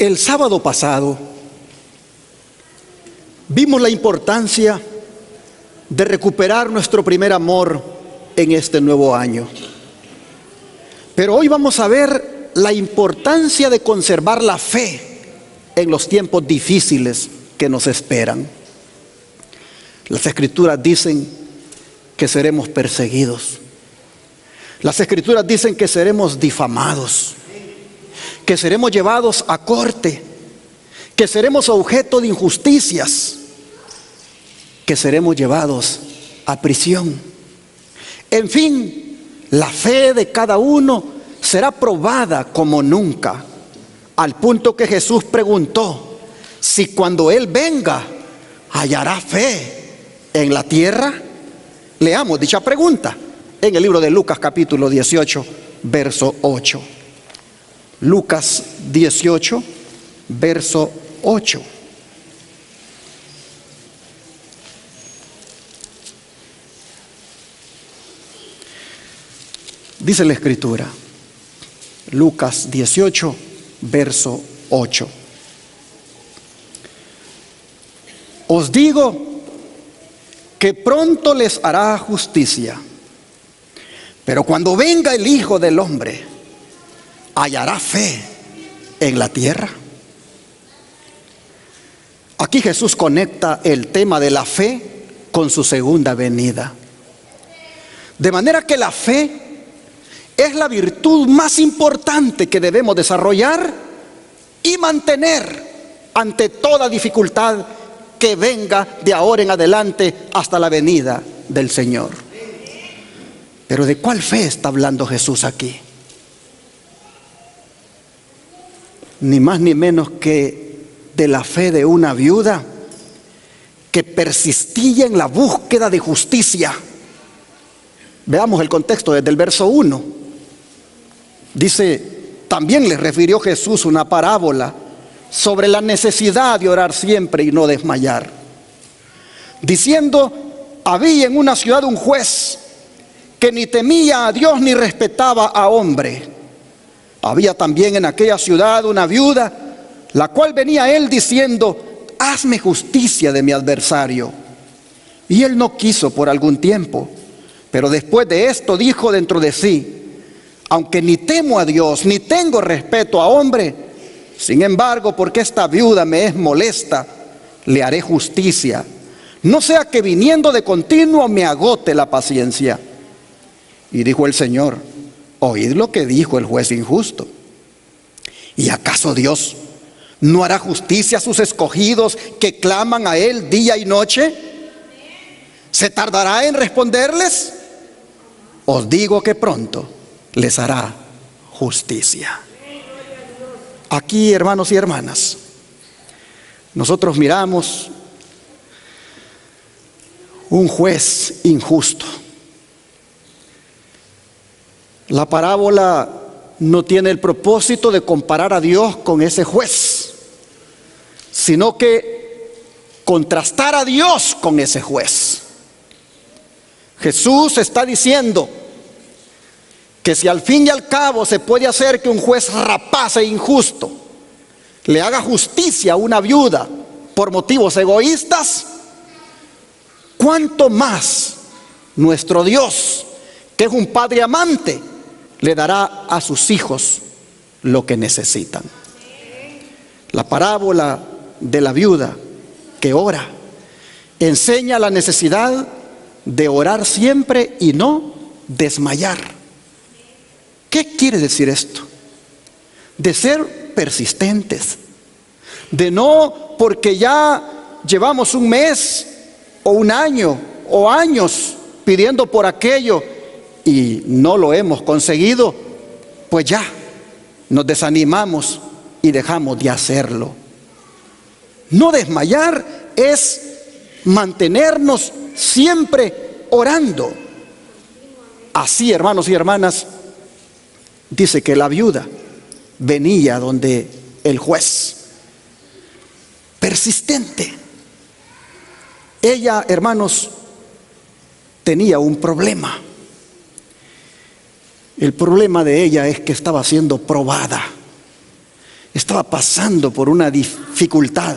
El sábado pasado vimos la importancia de recuperar nuestro primer amor en este nuevo año. Pero hoy vamos a ver la importancia de conservar la fe en los tiempos difíciles que nos esperan. Las Escrituras dicen que seremos perseguidos. Las Escrituras dicen que seremos difamados, que seremos llevados a corte, que seremos objeto de injusticias, que seremos llevados a prisión. En fin, la fe de cada uno será probada como nunca, al punto que Jesús preguntó si cuando Él venga hallará fe en la tierra. Leamos dicha pregunta en el libro de Lucas capítulo 18, verso 8. Lucas 18, verso 8. Dice la Escritura, Lucas 18, verso 8. Os digo que pronto les hará justicia, pero cuando venga el Hijo del Hombre, ¿hallará fe en la tierra? Aquí Jesús conecta el tema de la fe con su segunda venida. De manera que la fe es la virtud más importante que debemos desarrollar y mantener ante toda dificultad que venga de ahora en adelante hasta la venida del Señor. Pero ¿de cuál fe está hablando Jesús aquí? Ni más ni menos que de la fe de una viuda que persistía en la búsqueda de justicia. Veamos el contexto desde el verso 1. Dice, también les refirió Jesús una parábola sobre la necesidad de orar siempre y no desmayar, diciendo, había en una ciudad un juez que ni temía a Dios ni respetaba a hombre. Había también en aquella ciudad una viuda, la cual venía a él diciendo, hazme justicia de mi adversario. Y él no quiso por algún tiempo, pero después de esto dijo dentro de sí, aunque ni temo a Dios, ni tengo respeto a hombre, sin embargo, porque esta viuda me es molesta, le haré justicia, no sea que viniendo de continuo me agote la paciencia. Y dijo el Señor, oíd lo que dijo el juez injusto. ¿Y acaso Dios no hará justicia a sus escogidos que claman a Él día y noche? ¿Se tardará en responderles? Os digo que pronto les hará justicia. Aquí, hermanos y hermanas, nosotros miramos un juez injusto. La parábola no tiene el propósito de comparar a Dios con ese juez, sino que contrastar a Dios con ese juez. Jesús está diciendo que si al fin y al cabo se puede hacer que un juez rapaz e injusto le haga justicia a una viuda por motivos egoístas, ¿cuánto más nuestro Dios, que es un Padre amante, le dará a sus hijos lo que necesitan? La parábola de la viuda que ora enseña la necesidad de orar siempre y no desmayar. ¿Qué quiere decir esto? De ser persistentes, de no porque ya llevamos un mes o un año o años pidiendo por aquello y no lo hemos conseguido, pues ya nos desanimamos y dejamos de hacerlo. No desmayar es mantenernos siempre orando. Así, hermanos y hermanas, dice que la viuda venía donde el juez, persistente. Ella, hermanos, tenía un problema. El problema de ella es que estaba siendo probada. estaba pasando por una dificultad.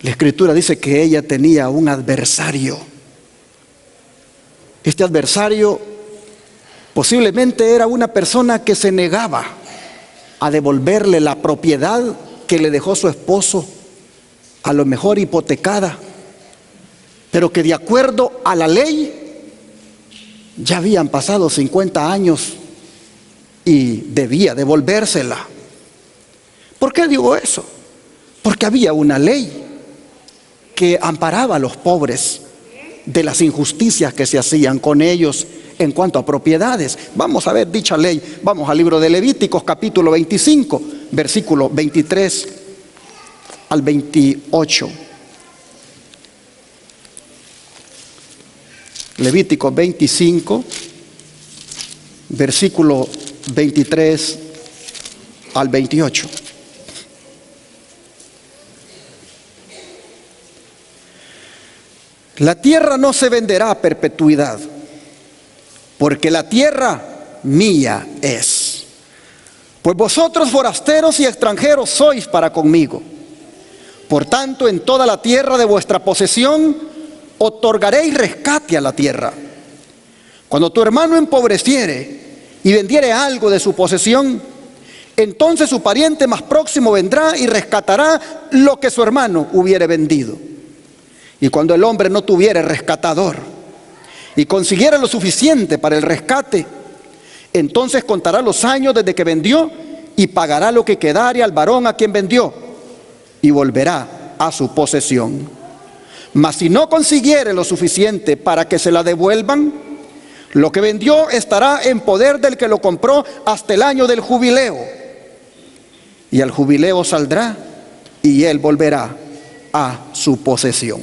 La Escritura dice que ella tenía un adversario. Este adversario posiblemente era una persona que se negaba a devolverle la propiedad que le dejó su esposo, a lo mejor hipotecada, pero que de acuerdo a la ley ya habían pasado 50 años y debía devolvérsela. ¿Por qué digo eso? Porque había una ley que amparaba a los pobres de las injusticias que se hacían con ellos en cuanto a propiedades. Vamos a ver dicha ley. Vamos al libro de Levíticos, capítulo 25, versículo 23 al 28. Levítico 25, versículo 23 al 28. La tierra no se venderá a perpetuidad, porque la tierra mía es. Pues vosotros forasteros y extranjeros sois para conmigo. Por tanto, en toda la tierra de vuestra posesión otorgaréis rescate a la tierra. Cuando tu hermano empobreciere y vendiere algo de su posesión, entonces su pariente más próximo vendrá y rescatará lo que su hermano hubiere vendido. Y cuando el hombre no tuviere rescatador y consiguiera lo suficiente para el rescate, entonces contará los años desde que vendió y pagará lo que quedare al varón a quien vendió y volverá a su posesión. Mas si no consiguiere lo suficiente para que se la devuelvan, lo que vendió estará en poder del que lo compró hasta el año del jubileo. Y al jubileo saldrá y él volverá a su posesión.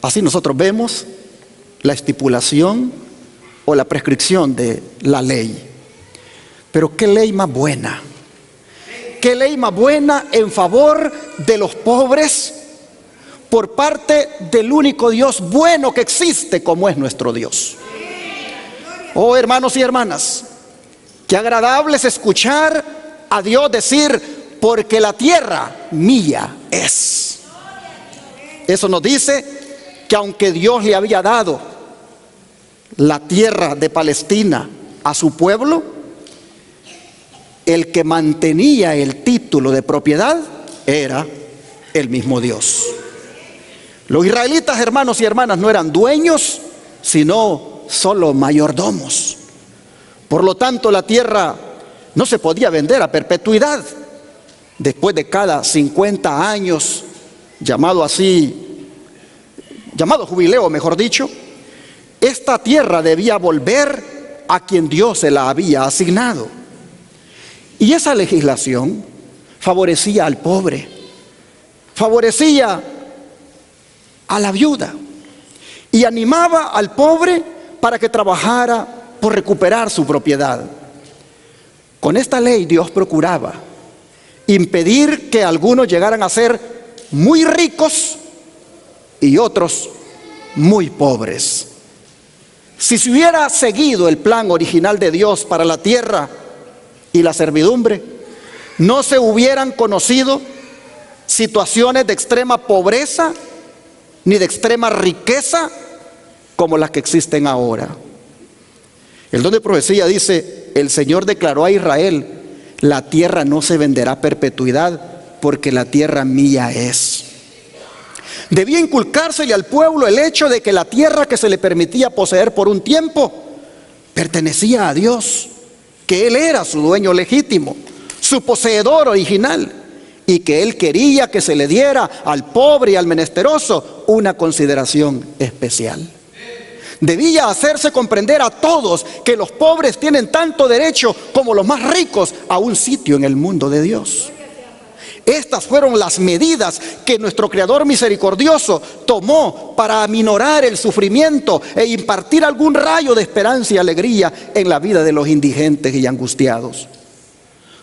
Así nosotros vemos la estipulación o la prescripción de la ley. Pero qué ley más buena. Qué ley más buena en favor de los pobres por parte del único Dios bueno que existe, como es nuestro Dios. Oh, hermanos y hermanas, qué agradable es escuchar a Dios decir: porque la tierra mía es. Eso nos dice que aunque Dios le había dado la tierra de Palestina a su pueblo, el que mantenía el título de propiedad era el mismo Dios. Los israelitas, hermanos y hermanas, no eran dueños, sino solo mayordomos. Por lo tanto, la tierra no se podía vender a perpetuidad. Después de cada 50 años, llamado jubileo, mejor dicho, esta tierra debía volver a quien Dios se la había asignado. Y esa legislación favorecía al pobre, favorecía a la viuda y animaba al pobre para que trabajara por recuperar su propiedad. Con esta ley Dios procuraba impedir que algunos llegaran a ser muy ricos y otros muy pobres. Si se hubiera seguido el plan original de Dios para la tierra y la servidumbre, no se hubieran conocido situaciones de extrema pobreza ni de extrema riqueza como las que existen ahora. El don de profecía dice: el Señor declaró a Israel: la tierra no se venderá a perpetuidad, porque la tierra mía es. Debía inculcársele al pueblo el hecho de que la tierra que se le permitía poseer por un tiempo pertenecía a Dios, que Él era su dueño legítimo, su poseedor original, y que Él quería que se le diera al pobre y al menesteroso una consideración especial. Debía hacerse comprender a todos que los pobres tienen tanto derecho como los más ricos a un sitio en el mundo de Dios. Estas fueron las medidas que nuestro Creador misericordioso tomó para aminorar el sufrimiento e impartir algún rayo de esperanza y alegría en la vida de los indigentes y angustiados.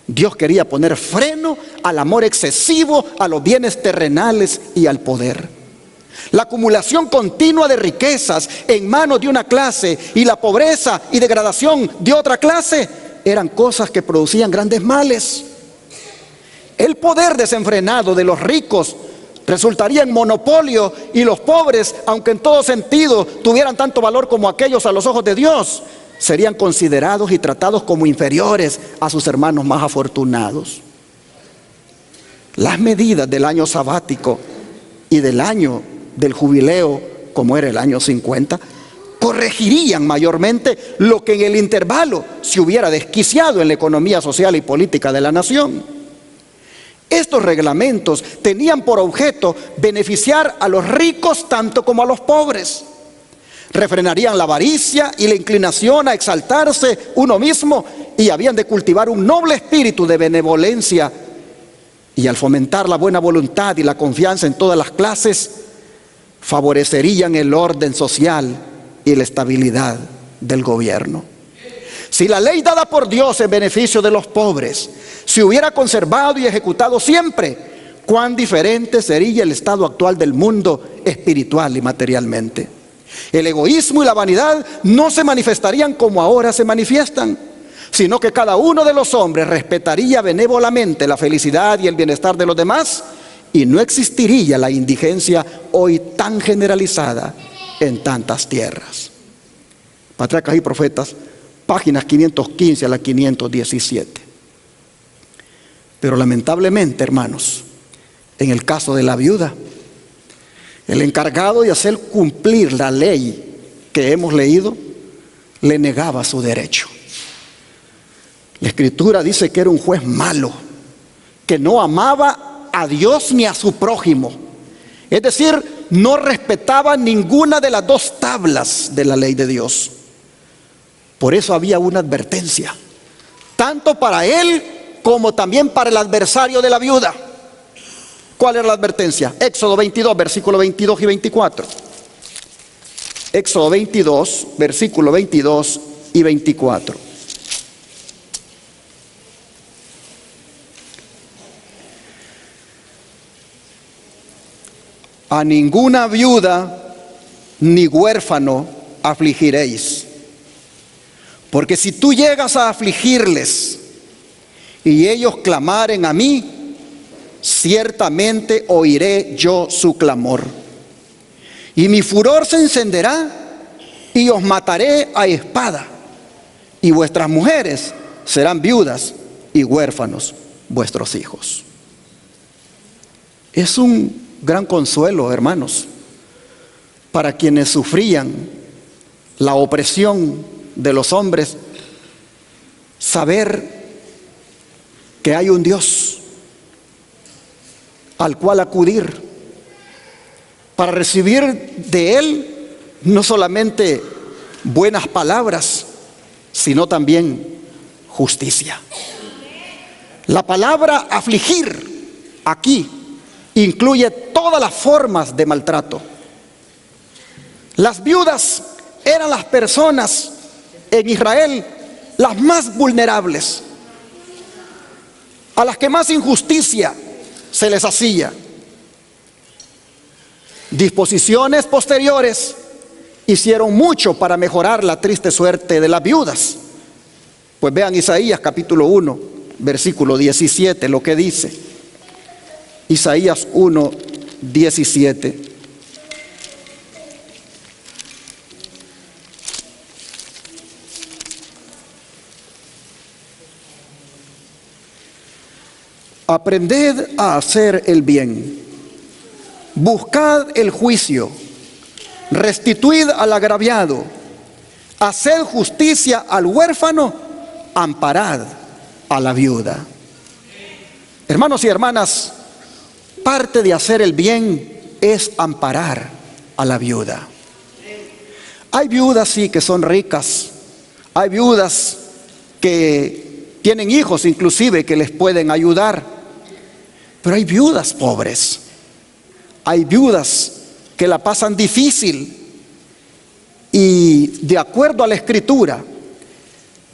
Dios quería poner freno al amor excesivo a los bienes terrenales y al poder. La acumulación continua de riquezas en manos de una clase y la pobreza y degradación de otra clase eran cosas que producían grandes males. El poder desenfrenado de los ricos resultaría en monopolio, y los pobres, aunque en todo sentido tuvieran tanto valor como aquellos a los ojos de Dios, serían considerados y tratados como inferiores a sus hermanos más afortunados. Las medidas del año sabático y del año del jubileo, como era el año 50, corregirían mayormente lo que en el intervalo se hubiera desquiciado en la economía social y política de la nación. Estos reglamentos tenían por objeto beneficiar a los ricos tanto como a los pobres. Refrenarían la avaricia y la inclinación a exaltarse uno mismo, y habían de cultivar un noble espíritu de benevolencia, y al fomentar la buena voluntad y la confianza en todas las clases, favorecerían el orden social y la estabilidad del gobierno. Si la ley dada por Dios en beneficio de los pobres se hubiera conservado y ejecutado siempre, cuán diferente sería el estado actual del mundo espiritual y materialmente. El egoísmo y la vanidad no se manifestarían como ahora se manifiestan, sino que cada uno de los hombres respetaría benévolamente la felicidad y el bienestar de los demás, y no existiría la indigencia hoy tan generalizada en tantas tierras. Patriarcas y Profetas, páginas 515 a la 517. Pero lamentablemente, hermanos, en el caso de la viuda, el encargado de hacer cumplir la ley que hemos leído le negaba su derecho. La Escritura dice que era un juez malo, que no amaba a Dios ni a su prójimo. Es decir, no respetaba ninguna de las dos tablas de la ley de Dios. Por eso había una advertencia, tanto para él como también para el adversario de la viuda. ¿Cuál era la advertencia? Éxodo 22, versículos 22 y 24. Éxodo 22, versículos 22 y 24. A ninguna viuda ni huérfano afligiréis, porque si tú llegas a afligirles y ellos clamaren a mí, ciertamente oiré yo su clamor. Y mi furor se encenderá y os mataré a espada, y vuestras mujeres serán viudas y huérfanos vuestros hijos. Es un gran consuelo, hermanos, para quienes sufrían la opresión de los hombres, saber que hay un Dios al cual acudir para recibir de Él no solamente buenas palabras, sino también justicia. La palabra afligir aquí incluye todas las formas de maltrato. Las viudas eran las personas en Israel las más vulnerables, a las que más injusticia se les hacía. Disposiciones posteriores hicieron mucho para mejorar la triste suerte de las viudas. Pues vean Isaías capítulo 1, versículo 17, lo que dice. Isaías 1, 17. Aprended a hacer el bien, buscad el juicio, restituid al agraviado, haced justicia al huérfano, amparad a la viuda. Hermanos y hermanas, parte de hacer el bien es amparar a la viuda. Hay viudas, sí, que son ricas. Hay viudas que tienen hijos inclusive que les pueden ayudar. Pero hay viudas pobres. Hay viudas que la pasan difícil. Y de acuerdo a la Escritura,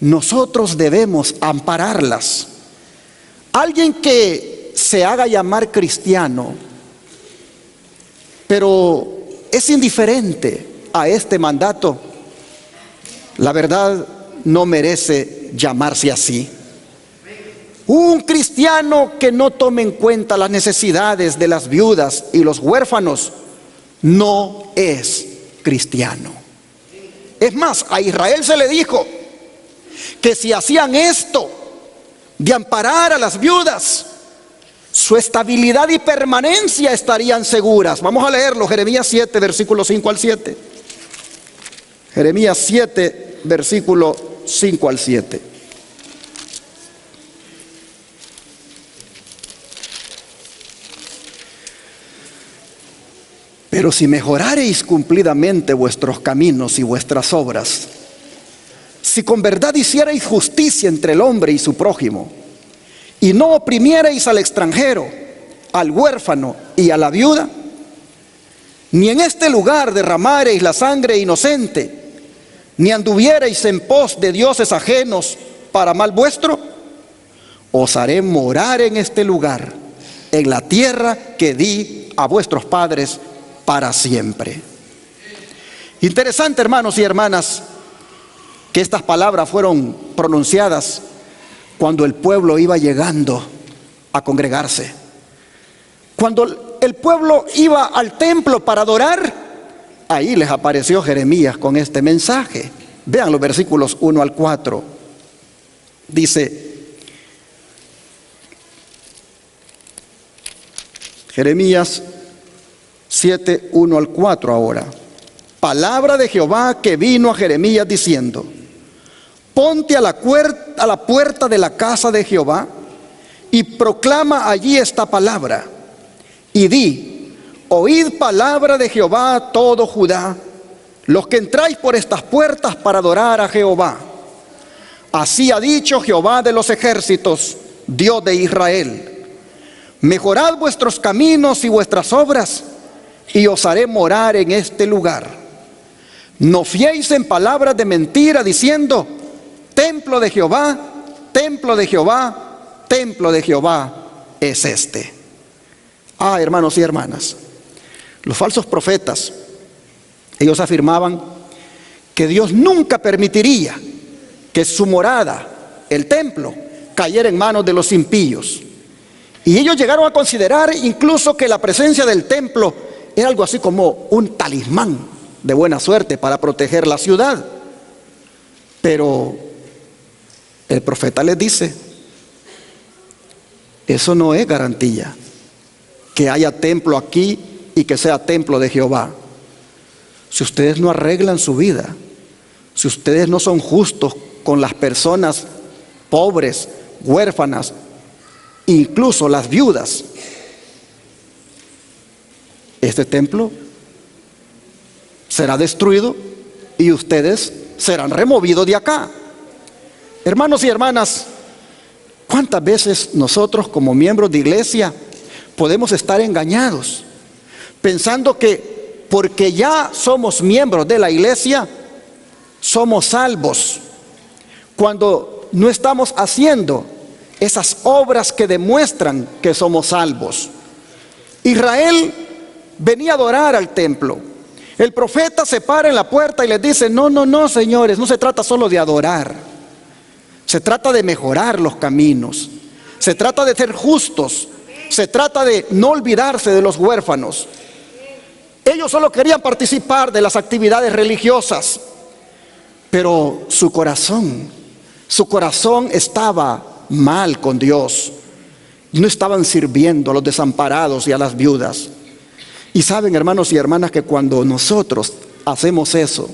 nosotros debemos ampararlas. Alguien que se haga llamar cristiano, pero es indiferente a este mandato, la verdad no merece llamarse así. Un cristiano que no tome en cuenta las necesidades de las viudas y los huérfanos no es cristiano. Es más, a Israel se le dijo que si hacían esto de amparar a las viudas, su estabilidad y permanencia estarían seguras. Vamos a leerlo, Jeremías 7, versículo 5 al 7. Jeremías 7, versículo 5 al 7. Pero si mejorareis cumplidamente vuestros caminos y vuestras obras, si con verdad hicierais justicia entre el hombre y su prójimo, y no oprimierais al extranjero, al huérfano y a la viuda, ni en este lugar derramareis la sangre inocente, ni anduvierais en pos de dioses ajenos para mal vuestro, os haré morar en este lugar, en la tierra que di a vuestros padres para siempre. Interesante, hermanos y hermanas, que estas palabras fueron pronunciadas cuando el pueblo iba llegando a congregarse. Cuando el pueblo iba al templo para adorar, ahí les apareció Jeremías con este mensaje. Vean los versículos 1 al 4. Dice Jeremías 7, 1 al 4 ahora. Palabra de Jehová que vino a Jeremías diciendo: ponte a la puerta de la casa de Jehová y proclama allí esta palabra. Y di: oíd palabra de Jehová todo Judá, los que entráis por estas puertas para adorar a Jehová. Así ha dicho Jehová de los ejércitos, Dios de Israel: mejorad vuestros caminos y vuestras obras, y os haré morar en este lugar. No fiéis en palabras de mentira, diciendo: templo de Jehová, templo de Jehová, templo de Jehová es este. Hermanos y hermanas, los falsos profetas, ellos afirmaban que Dios nunca permitiría que su morada, el templo, cayera en manos de los impíos. Y ellos llegaron a considerar incluso que la presencia del templo era algo así como un talismán de buena suerte para proteger la ciudad. Pero el profeta les dice: eso no es garantía que haya templo aquí y que sea templo de Jehová. Si ustedes no arreglan su vida, si ustedes no son justos con las personas pobres, huérfanas, incluso las viudas, este templo será destruido y ustedes serán removidos de acá. Hermanos y hermanas, ¿cuántas veces nosotros como miembros de iglesia podemos estar engañados pensando que porque ya somos miembros de la iglesia somos salvos, cuando no estamos haciendo esas obras que demuestran que somos salvos? Israel venía a adorar al templo. El profeta se para en la puerta y les dice: no, señores, no se trata solo de adorar, se trata de mejorar los caminos, se trata de ser justos, se trata de no olvidarse de los huérfanos. Ellos solo querían participar de las actividades religiosas, pero su corazón estaba mal con Dios. No estaban sirviendo a los desamparados y a las viudas. Y saben, hermanos y hermanas, que cuando nosotros hacemos eso,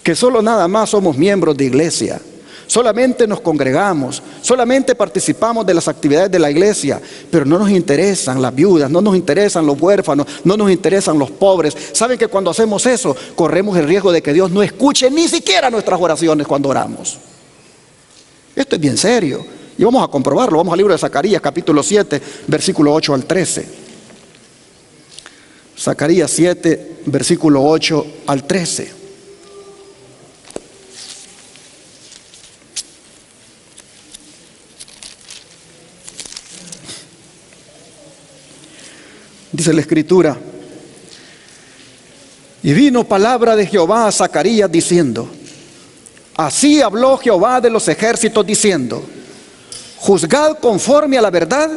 que solo nada más somos miembros de iglesia, solamente nos congregamos, solamente participamos de las actividades de la iglesia, pero no nos interesan las viudas, no nos interesan los huérfanos, no nos interesan los pobres. Saben que cuando hacemos eso, corremos el riesgo de que Dios no escuche ni siquiera nuestras oraciones cuando oramos. Esto es bien serio y vamos a comprobarlo. Vamos al libro de Zacarías, capítulo 7, versículo 8 al 13. Zacarías 7, versículo 8 al 13. Dice la escritura: y vino palabra de Jehová a Zacarías diciendo: Así habló Jehová de los ejércitos diciendo: juzgad conforme a la verdad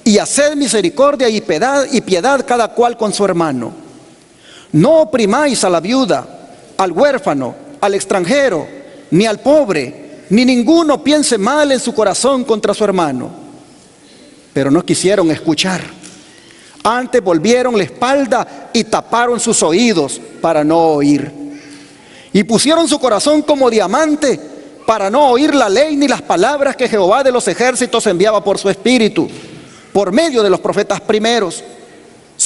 y haced misericordia y piedad cada cual con su hermano. No oprimáis a la viuda, al huérfano, al extranjero, ni al pobre, ni ninguno piense mal en su corazón contra su hermano. Pero no quisieron escuchar. Antes volvieron la espalda y taparon sus oídos para no oír. Y pusieron su corazón como diamante para no oír la ley ni las palabras que Jehová de los ejércitos enviaba por su espíritu, por medio de los profetas primeros.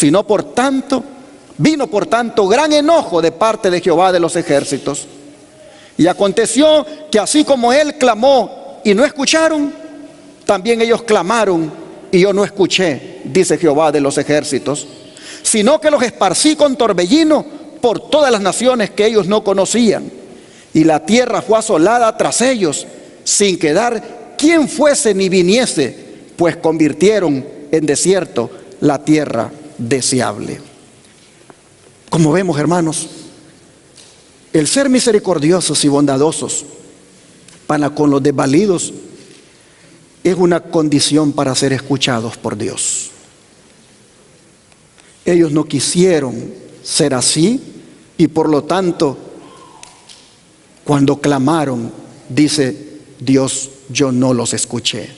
Vino por tanto gran enojo de parte de Jehová de los ejércitos. Y aconteció que así como él clamó y no escucharon, también ellos clamaron y yo no escuché, dice Jehová de los ejércitos, sino que los esparcí con torbellino por todas las naciones que ellos no conocían. Y la tierra fue asolada tras ellos, sin quedar quien fuese ni viniese, pues convirtieron en desierto la tierra deseable. Como vemos, hermanos, el ser misericordiosos y bondadosos para con los desvalidos es una condición para ser escuchados por Dios. Ellos no quisieron ser así y por lo tanto, cuando clamaron, dice Dios, yo no los escuché.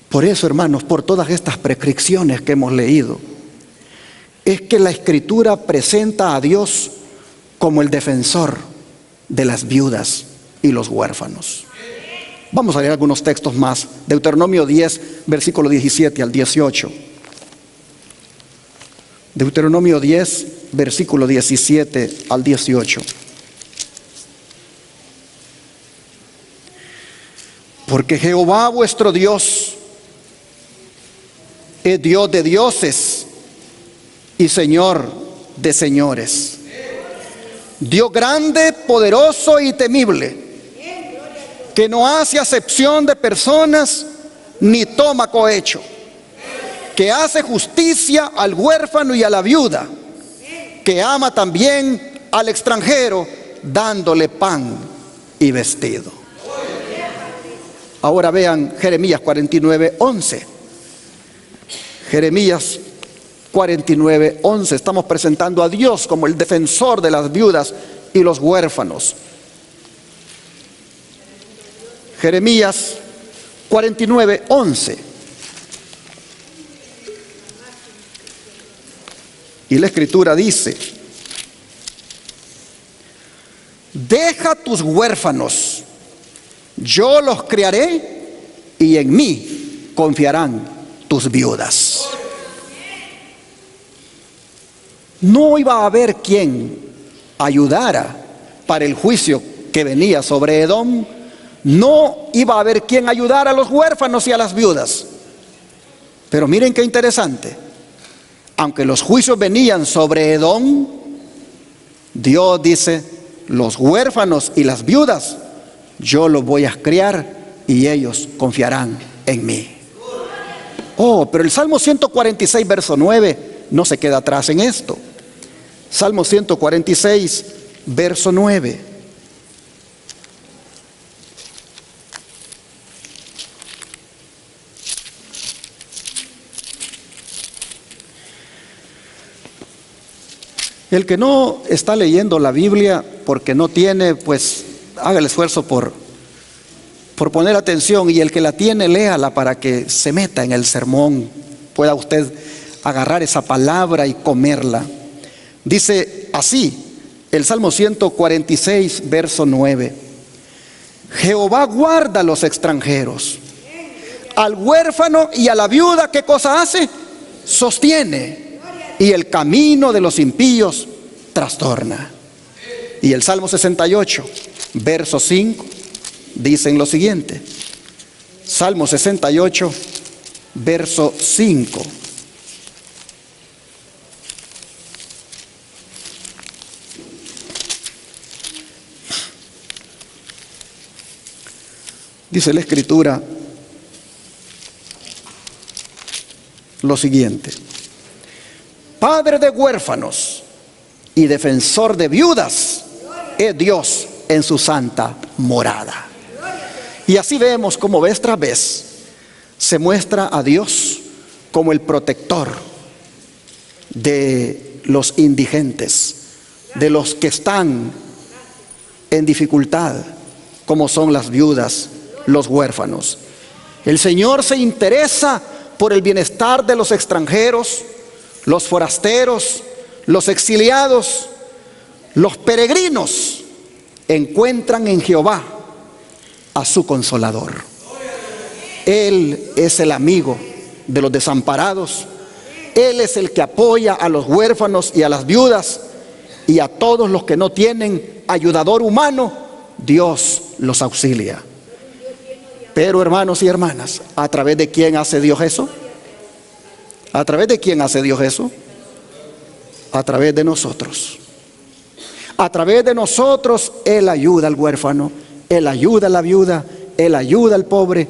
Por eso, hermanos, por todas estas prescripciones que hemos leído, es que la Escritura presenta a Dios como el defensor de las viudas y los huérfanos. Vamos a leer algunos textos más. Deuteronomio 10, versículo 17 al 18. Deuteronomio 10, versículo 17 al 18. Porque Jehová vuestro Dios es Dios de dioses y Señor de señores, Dios grande, poderoso y temible, que no hace acepción de personas ni toma cohecho, que hace justicia al huérfano y a la viuda, que ama también al extranjero, dándole pan y vestido. Ahora vean Jeremías 49, 11. Jeremías 49, 11. Estamos presentando a Dios como el defensor de las viudas y los huérfanos. Jeremías 49, 11. Y la Escritura dice: deja tus huérfanos, yo los criaré, y en mí confiarán tus viudas. No iba a haber quien ayudara para el juicio que venía sobre Edom. No iba a haber quien ayudara a los huérfanos y a las viudas. Pero miren qué interesante. Aunque los juicios venían sobre Edom, Dios dice: los huérfanos y las viudas yo los voy a criar y ellos confiarán en mí. Oh, pero el Salmo 146, verso 9 no se queda atrás en esto. Salmo 146, verso 9. El que no está leyendo la Biblia porque no tiene, pues haga el esfuerzo por poner atención, y el que la tiene, léala para que se meta en el sermón, pueda usted agarrar esa palabra y comerla. Dice así el Salmo 146, verso 9: Jehová guarda a los extranjeros, al huérfano y a la viuda, ¿qué cosa hace? Sostiene, y el camino de los impíos trastorna. Y el Salmo 68, verso 5, dicen lo siguiente. Salmo 68, verso 5. Dice la Escritura lo siguiente: Padre de huérfanos y defensor de viudas es Dios en su santa morada. Y así vemos como vez tras vez se muestra a Dios como el protector de los indigentes, de los que están en dificultad, como son las viudas, los huérfanos. El Señor se interesa por el bienestar de los extranjeros, los forasteros, los exiliados, los peregrinos. Encuentran en Jehová a su consolador. Él es el amigo de los desamparados. Él es el que apoya a los huérfanos y a las viudas, y a todos los que no tienen ayudador humano, Dios los auxilia. Pero hermanos y hermanas, ¿a través de quién hace Dios eso? ¿A través de quién hace Dios eso? A través de nosotros. A través de nosotros Él ayuda al huérfano, Él ayuda a la viuda, Él ayuda al pobre,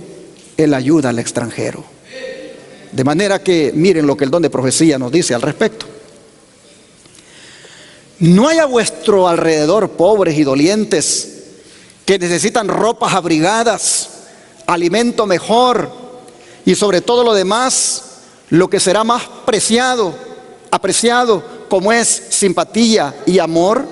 Él ayuda al extranjero. De manera que miren lo que el don de profecía nos dice al respecto. No hay a vuestro alrededor pobres y dolientes que necesitan ropas abrigadas, alimento mejor y sobre todo lo demás, lo que será más apreciado como es simpatía y amor.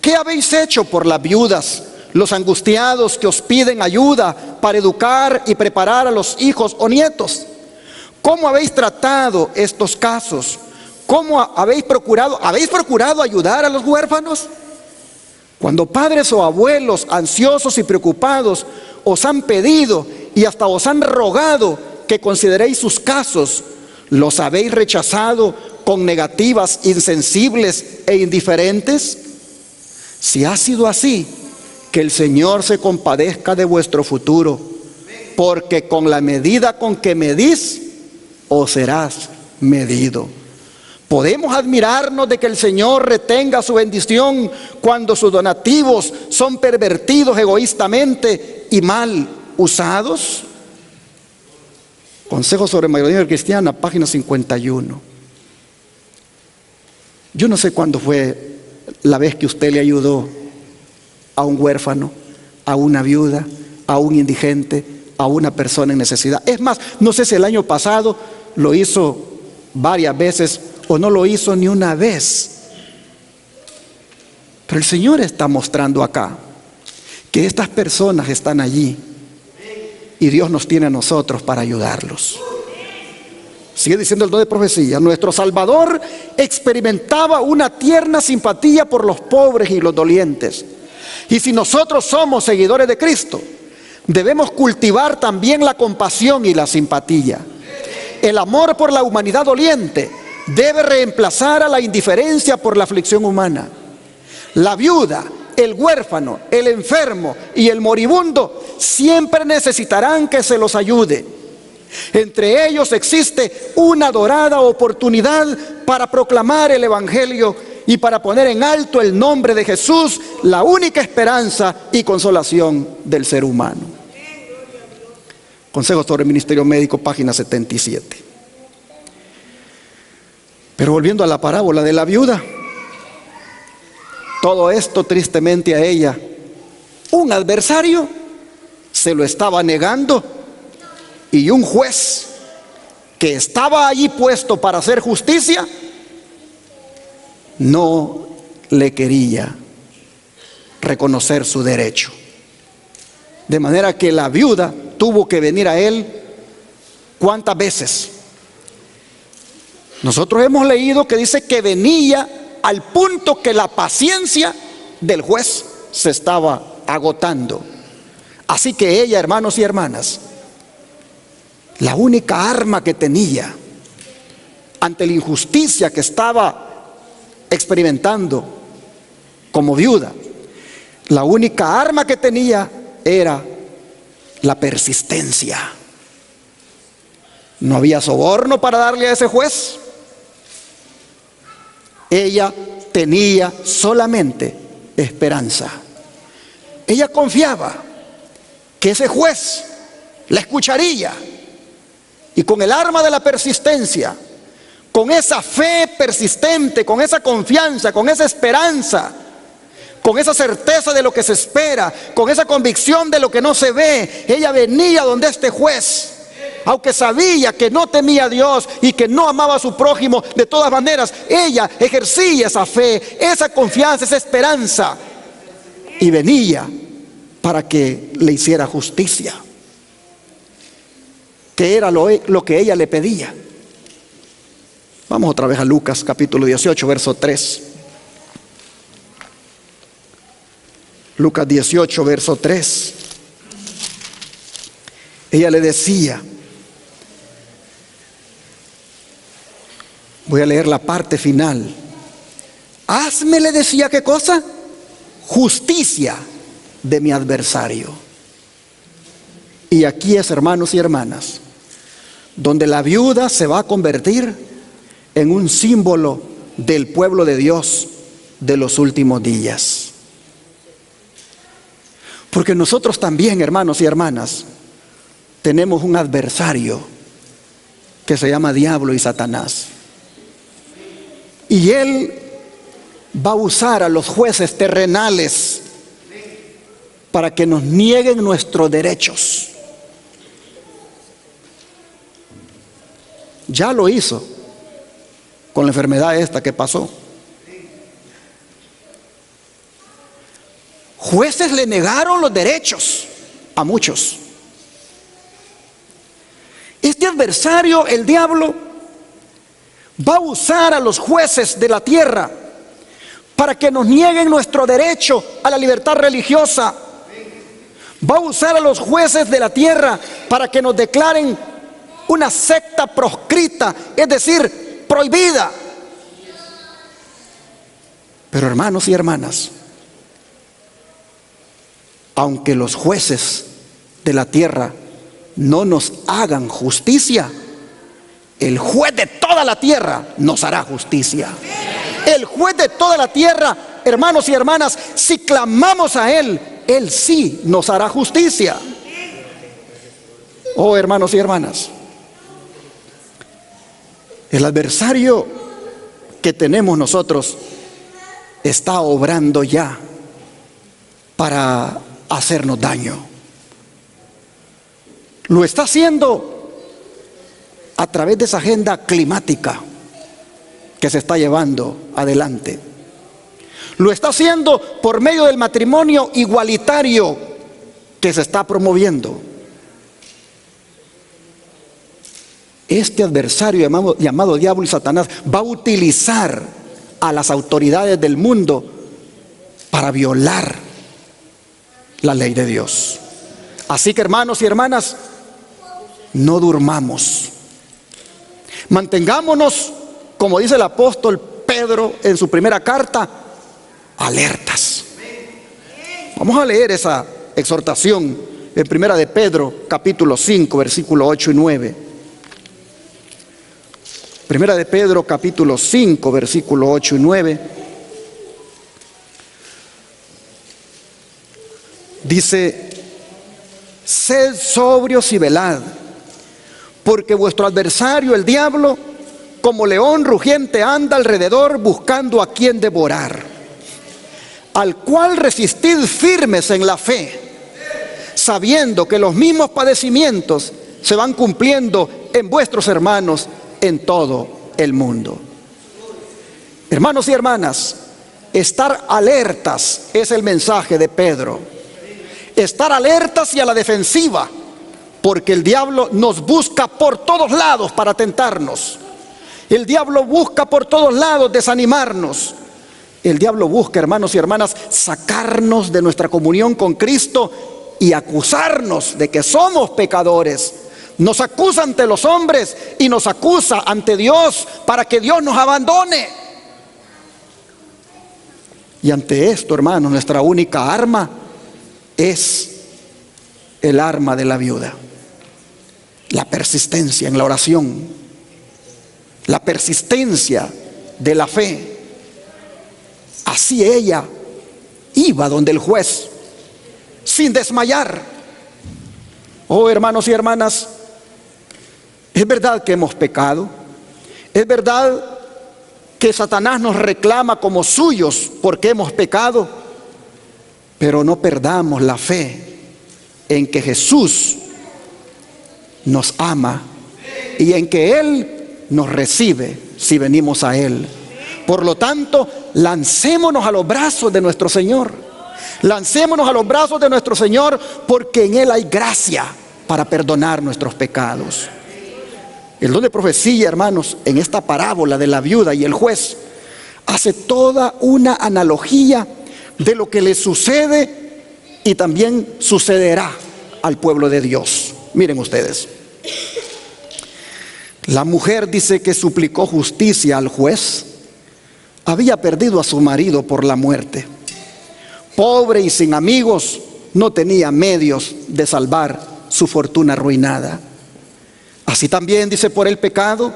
¿Qué habéis hecho por las viudas, los angustiados que os piden ayuda para educar y preparar a los hijos o nietos? ¿Cómo habéis tratado estos casos? ¿Cómo habéis procurado ayudar a los huérfanos? Cuando padres o abuelos ansiosos y preocupados os han pedido y hasta os han rogado que consideréis sus casos, ¿los habéis rechazado con negativas insensibles e indiferentes? Si ha sido así, que el Señor se compadezca de vuestro futuro, porque con la medida con que medís, os serás medido. Podemos admirarnos de que el Señor retenga su bendición cuando sus donativos son pervertidos egoístamente y mal usados. Consejo sobre mayoría cristiana, página 51. Yo no sé cuándo fue la vez que usted le ayudó a un huérfano, a una viuda, a un indigente, a una persona en necesidad. Es más, no sé si el año pasado lo hizo varias veces o no lo hizo ni una vez. Pero el Señor está mostrando acá que estas personas están allí y Dios nos tiene a nosotros para ayudarlos. Sigue diciendo el don de profecía: nuestro Salvador experimentaba una tierna simpatía por los pobres y los dolientes. Y si nosotros somos seguidores de Cristo, debemos cultivar también la compasión y la simpatía. El amor por la humanidad doliente debe reemplazar a la indiferencia por la aflicción humana. La viuda, el huérfano, el enfermo y el moribundo siempre necesitarán que se los ayude. Entre ellos existe una dorada oportunidad para proclamar el Evangelio y para poner en alto el nombre de Jesús, la única esperanza y consolación del ser humano. Consejo sobre el Ministerio Médico, página 77. Pero volviendo a la parábola de la viuda, todo esto tristemente a ella, un adversario se lo estaba negando, y un juez que estaba allí puesto para hacer justicia no le quería reconocer su derecho. De manera que la viuda tuvo que venir a él. ¿Cuántas veces? Nosotros hemos leído que dice que venía al punto que la paciencia del juez se estaba agotando. Así que ella, hermanos y hermanas, la única arma que tenía ante la injusticia que estaba experimentando como viuda, la única arma que tenía era la persistencia. No había soborno para darle a ese juez. Ella tenía solamente esperanza. Ella confiaba que ese juez la escucharía, y con el arma de la persistencia, con esa fe persistente, con esa confianza, con esa esperanza, con esa certeza de lo que se espera, con esa convicción de lo que no se ve. Ella venía donde este juez, aunque sabía que no temía a Dios y que no amaba a su prójimo, de todas maneras ella ejercía esa fe, esa confianza, esa esperanza, y venía para que le hiciera justicia, que era lo que ella le pedía. Vamos otra vez a Lucas capítulo 18, verso 3. Lucas 18, verso 3. Ella le decía, voy a leer la parte final. Hazme, le decía, ¿qué cosa? Justicia de mi adversario. Y aquí es, hermanos y hermanas, donde la viuda se va a convertir en un símbolo del pueblo de Dios de los últimos días. Porque nosotros también, hermanos y hermanas, tenemos un adversario que se llama diablo y Satanás. Y él va a usar a los jueces terrenales para que nos nieguen nuestros derechos. Ya lo hizo con la enfermedad esta que pasó. Jueces le negaron los derechos a muchos. Este adversario, el diablo, va a usar a los jueces de la tierra para que nos nieguen nuestro derecho a la libertad religiosa. Va a usar a los jueces de la tierra para que nos declaren una secta proscrita, es decir, prohibida. Pero hermanos y hermanas, aunque los jueces de la tierra no nos hagan justicia, el juez de toda la tierra nos hará justicia. El juez de toda la tierra, hermanos y hermanas, si clamamos a Él, Él sí nos hará justicia. Oh, hermanos y hermanas, el adversario que tenemos nosotros está obrando ya para hacernos daño. Lo está haciendo a través de esa agenda climática que se está llevando adelante. Lo está haciendo por medio del matrimonio igualitario que se está promoviendo. Este adversario llamado diablo y Satanás va a utilizar a las autoridades del mundo para violar la ley de Dios. Así que, hermanos y hermanas, no durmamos. Mantengámonos, como dice el apóstol Pedro en su primera carta, alertas. Vamos a leer esa exhortación en primera de Pedro, capítulo 5, versículo 8 y 9. Primera de Pedro, capítulo 5, versículo 8 y 9. Dice: sed sobrios y velad, porque vuestro adversario, el diablo, como león rugiente anda alrededor buscando a quien devorar, al cual resistid firmes en la fe, sabiendo que los mismos padecimientos se van cumpliendo en vuestros hermanos en todo el mundo. Hermanos y hermanas, estar alertas es el mensaje de Pedro. Estar alertas y a la defensiva, porque el diablo nos busca por todos lados para tentarnos. El diablo busca por todos lados desanimarnos. El diablo busca, hermanos y hermanas, sacarnos de nuestra comunión con Cristo y acusarnos de que somos pecadores. Nos acusa ante los hombres y nos acusa ante Dios para que Dios nos abandone. Y ante esto, hermanos, nuestra única arma es el arma de la viuda. La persistencia en la oración, la persistencia de la fe. Así ella iba donde el juez, sin desmayar. Oh, hermanos y hermanas, es verdad que hemos pecado. Es verdad que Satanás nos reclama como suyos porque hemos pecado. Pero no perdamos la fe en que Jesús nos ama y en que Él nos recibe si venimos a Él. Por lo tanto, lancémonos a los brazos de nuestro Señor. Lancémonos a los brazos de nuestro Señor, porque en Él hay gracia para perdonar nuestros pecados. El don de profecía, hermanos, en esta parábola de la viuda y el juez, hace toda una analogía de lo que le sucede y también sucederá al pueblo de Dios. Miren ustedes, la mujer dice que suplicó justicia al juez. Había perdido a su marido por la muerte. Pobre y sin amigos, no tenía medios de salvar su fortuna arruinada. Así también, dice, por el pecado,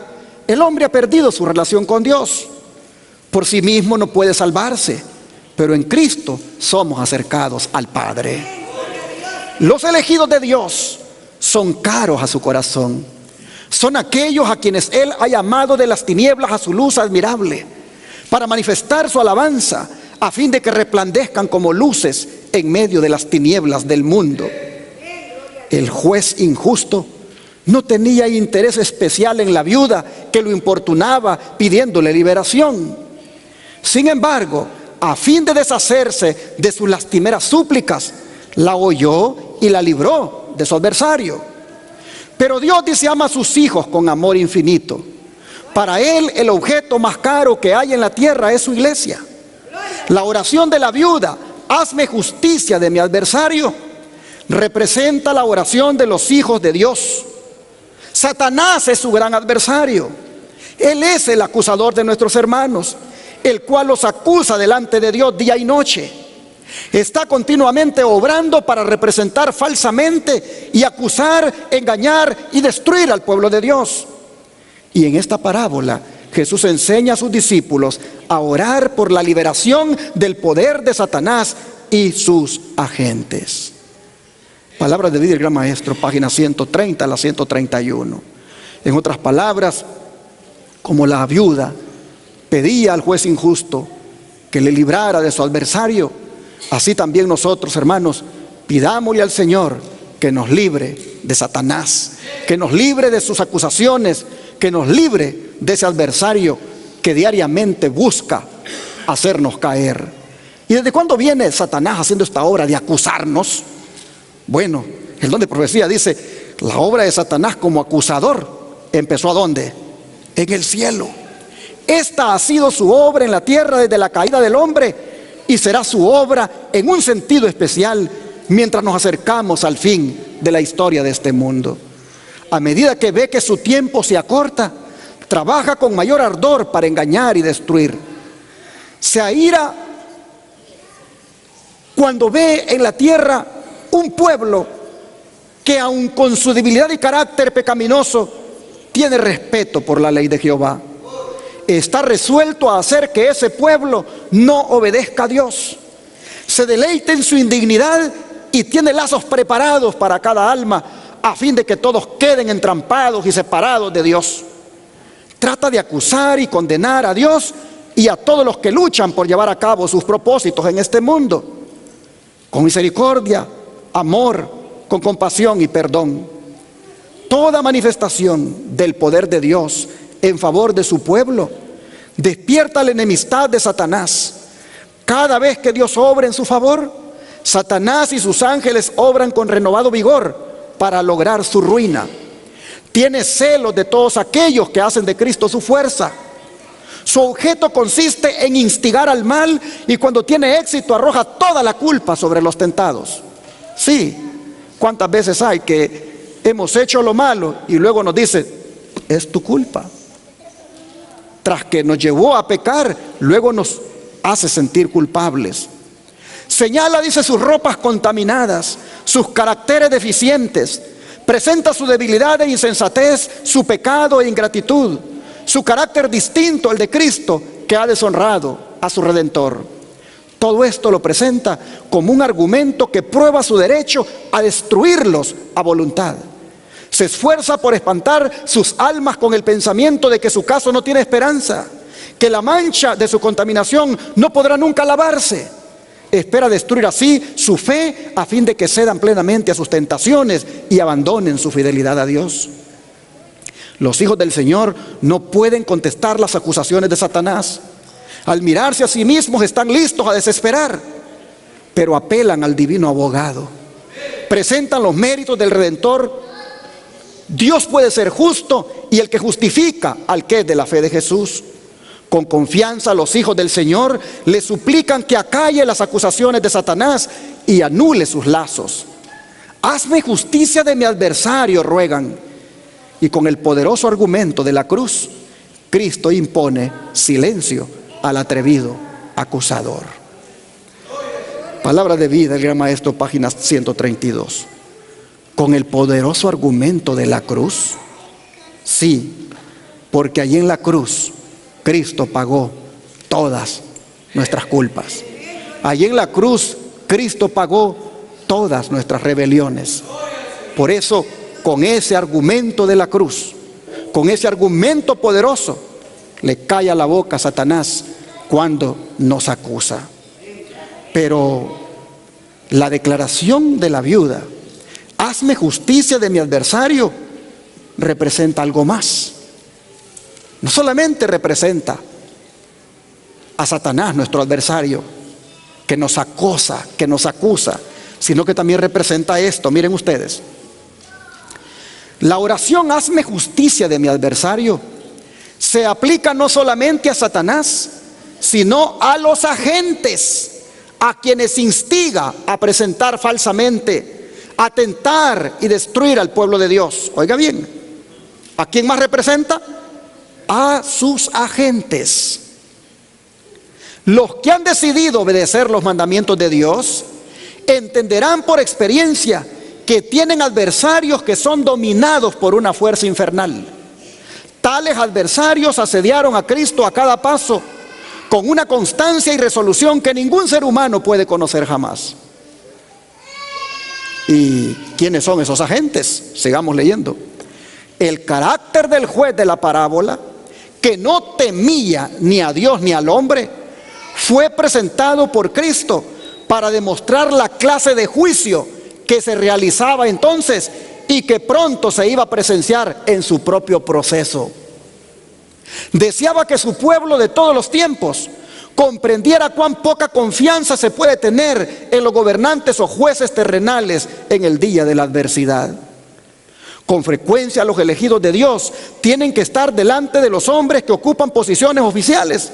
el hombre ha perdido su relación con Dios. Por sí mismo no puede salvarse, pero en Cristo somos acercados al Padre. Los elegidos de Dios son caros a su corazón. Son aquellos a quienes Él ha llamado de las tinieblas a su luz admirable, para manifestar su alabanza, a fin de que resplandezcan como luces en medio de las tinieblas del mundo. El juez injusto no tenía interés especial en la viuda que lo importunaba pidiéndole liberación. Sin embargo, a fin de deshacerse de sus lastimeras súplicas, la oyó y la libró de su adversario. Pero Dios dice, ama a sus hijos con amor infinito. Para Él, el objeto más caro que hay en la tierra es su iglesia. La oración de la viuda, hazme justicia de mi adversario, representa la oración de los hijos de Dios. Satanás es su gran adversario. Él es el acusador de nuestros hermanos, el cual los acusa delante de Dios día y noche. Está continuamente obrando para representar falsamente y acusar, engañar y destruir al pueblo de Dios. Y en esta parábola Jesús enseña a sus discípulos a orar por la liberación del poder de Satanás y sus agentes. Palabras de vida del Gran Maestro, página 130 a la 131. En otras palabras, como la viuda pedía al juez injusto que le librara de su adversario, así también nosotros, hermanos, pidámosle al Señor que nos libre de Satanás, que nos libre de sus acusaciones, que nos libre de ese adversario que diariamente busca hacernos caer. ¿Y desde cuándo viene Satanás haciendo esta obra de acusarnos? Bueno, el don de profecía dice, la obra de Satanás como acusador empezó ¿a dónde? En el cielo. Esta ha sido su obra en la tierra desde la caída del hombre y será su obra en un sentido especial mientras nos acercamos al fin de la historia de este mundo. A medida que ve que su tiempo se acorta, trabaja con mayor ardor para engañar y destruir. Se aira cuando ve en la tierra un pueblo que, aun con su debilidad y carácter pecaminoso, tiene respeto por la ley de Jehová. Está resuelto a hacer que ese pueblo no obedezca a Dios. Se deleita en su indignidad y tiene lazos preparados para cada alma, a fin de que todos queden entrampados y separados de Dios. Trata de acusar y condenar a Dios y a todos los que luchan por llevar a cabo sus propósitos en este mundo, con misericordia, amor, con compasión y perdón. Toda manifestación del poder de Dios en favor de su pueblo despierta la enemistad de Satanás. Cada vez que Dios obra en su favor, Satanás y sus ángeles obran con renovado vigor para lograr su ruina. Tiene celos de todos aquellos que hacen de Cristo su fuerza. Su objeto consiste en instigar al mal y cuando tiene éxito arroja toda la culpa sobre los tentados. Sí, ¿cuántas veces hay que hemos hecho lo malo y luego nos dice, es tu culpa? Tras que nos llevó a pecar, luego nos hace sentir culpables. Señala, dice, sus ropas contaminadas, sus caracteres deficientes. Presenta su debilidad e insensatez, su pecado e ingratitud, su carácter distinto al de Cristo que ha deshonrado a su Redentor. Todo esto lo presenta como un argumento que prueba su derecho a destruirlos a voluntad. Se esfuerza por espantar sus almas con el pensamiento de que su caso no tiene esperanza, que la mancha de su contaminación no podrá nunca lavarse, Espera destruir así su fe a fin de que cedan plenamente a sus tentaciones y abandonen su fidelidad a Dios. Los hijos del Señor no pueden contestar las acusaciones de Satanás. Al mirarse a sí mismos están listos a desesperar, pero apelan al divino abogado. Presentan los méritos del Redentor. Dios puede ser justo y el que justifica al que es de la fe de Jesús. Con confianza los hijos del Señor le suplican que acalle las acusaciones de Satanás y anule sus lazos. Hazme justicia de mi adversario, ruegan. Y con el poderoso argumento de la cruz, Cristo impone silencio al atrevido acusador. Palabra de vida, el gran maestro, página 132. Con el poderoso argumento de la cruz, sí, porque allí en la cruz Cristo pagó todas nuestras culpas. Allí en la cruz Cristo pagó todas nuestras rebeliones. Por eso, con ese argumento de la cruz, con ese argumento poderoso, le calla la boca a Satanás cuando nos acusa. Pero la declaración de la viuda, hazme justicia de mi adversario, representa algo más. No solamente representa a Satanás, nuestro adversario, que nos acosa, que nos acusa, sino que también representa esto. Miren ustedes, la oración hazme justicia de mi adversario se aplica no solamente a Satanás, sino a los agentes, a quienes instiga a presentar falsamente, a tentar y destruir al pueblo de Dios. Oiga bien, ¿a quién más representa? A sus agentes. Los que han decidido obedecer los mandamientos de Dios entenderán por experiencia que tienen adversarios que son dominados por una fuerza infernal. Tales adversarios asediaron a Cristo a cada paso con una constancia y resolución que ningún ser humano puede conocer jamás. ¿Y quiénes son esos agentes? Sigamos leyendo. El carácter del juez de la parábola, que no temía ni a Dios ni al hombre, fue presentado por Cristo para demostrar la clase de juicio que se realizaba entonces y que pronto se iba a presenciar en su propio proceso. Deseaba que su pueblo de todos los tiempos comprendiera cuán poca confianza se puede tener en los gobernantes o jueces terrenales en el día de la adversidad. Con frecuencia los elegidos de Dios tienen que estar delante de los hombres que ocupan posiciones oficiales,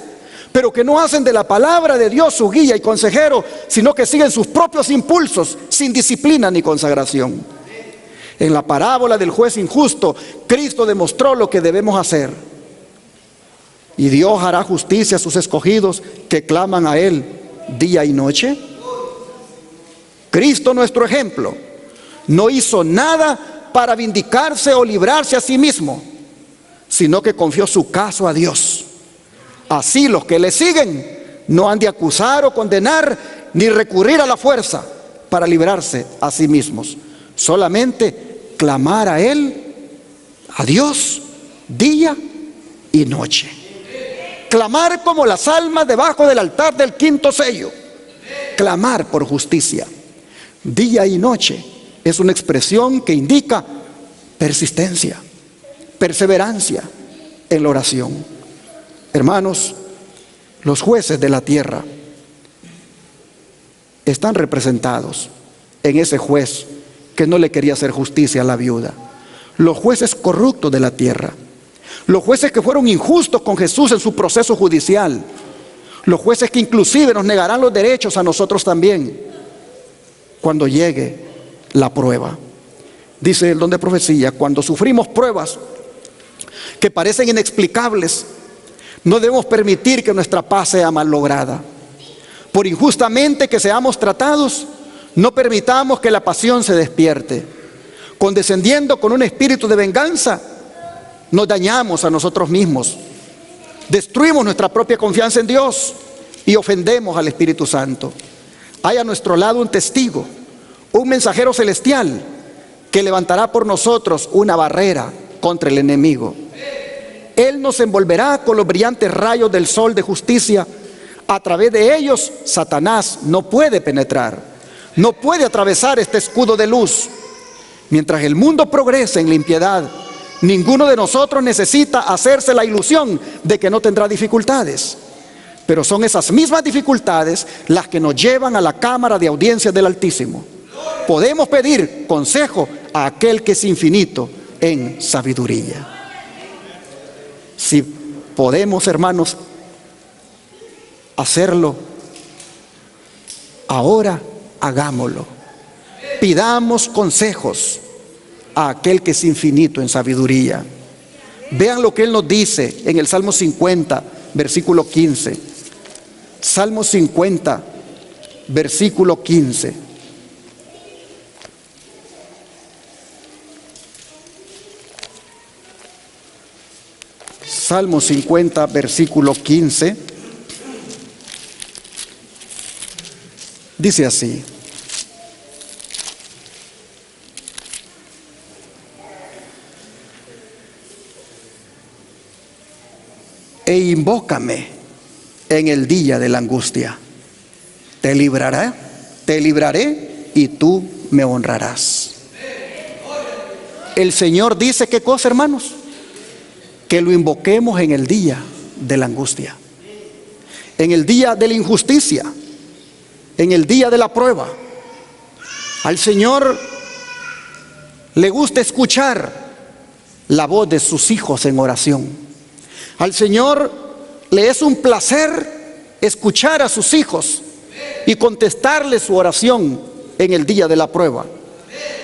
pero que no hacen de la palabra de Dios su guía y consejero, sino que siguen sus propios impulsos sin disciplina ni consagración. En la parábola del juez injusto, Cristo demostró lo que debemos hacer. ¿Y Dios hará justicia a sus escogidos que claman a Él día y noche? Cristo, nuestro ejemplo, no hizo nada para vindicarse o librarse a sí mismo, sino que confió su caso a Dios. Así los que le siguen no han de acusar o condenar ni recurrir a la fuerza para librarse a sí mismos. Solamente clamar a Él, a Dios, día y noche. Clamar como las almas debajo del altar del quinto sello. Clamar por justicia. Día y noche es una expresión que indica persistencia, perseverancia en la oración. Hermanos, los jueces de la tierra están representados en ese juez que no le quería hacer justicia a la viuda. Los jueces corruptos de la tierra. Los jueces que fueron injustos con Jesús en su proceso judicial. Los jueces que inclusive nos negarán los derechos a nosotros también cuando llegue la prueba. Dice el don de profecía, cuando sufrimos pruebas que parecen inexplicables, no debemos permitir que nuestra paz sea mal lograda. Por injustamente que seamos tratados, no permitamos que la pasión se despierte. Condescendiendo con un espíritu de venganza, nos dañamos a nosotros mismos, destruimos nuestra propia confianza en Dios y ofendemos al Espíritu Santo. Hay a nuestro lado un testigo, un mensajero celestial que levantará por nosotros una barrera contra el enemigo. Él nos envolverá con los brillantes rayos del sol de justicia A través de ellos, Satanás no puede penetrar, no puede atravesar este escudo de luz. Mientras el mundo progresa en la impiedad, ninguno de nosotros necesita hacerse la ilusión de que no tendrá dificultades. Pero son esas mismas dificultades las que nos llevan a la cámara de audiencia del Altísimo. Podemos pedir consejo a aquel que es infinito en sabiduría. Si podemos, hermanos, hacerlo ahora, hagámoslo. Pidamos consejos a aquel que es infinito en sabiduría. Vean lo que Él nos dice en el Salmo 50, versículo 15. Salmo 50, versículo 15. Salmo 50, versículo 15. Dice así: e invócame en el día de la angustia. Te libraré y tú me honrarás. El Señor dice, ¿qué cosa, hermanos? Que lo invoquemos en el día de la angustia, en el día de la injusticia, en el día de la prueba. Al Señor le gusta escuchar la voz de sus hijos en oración. Al Señor le es un placer escuchar a sus hijos y contestarles su oración en el día de la prueba.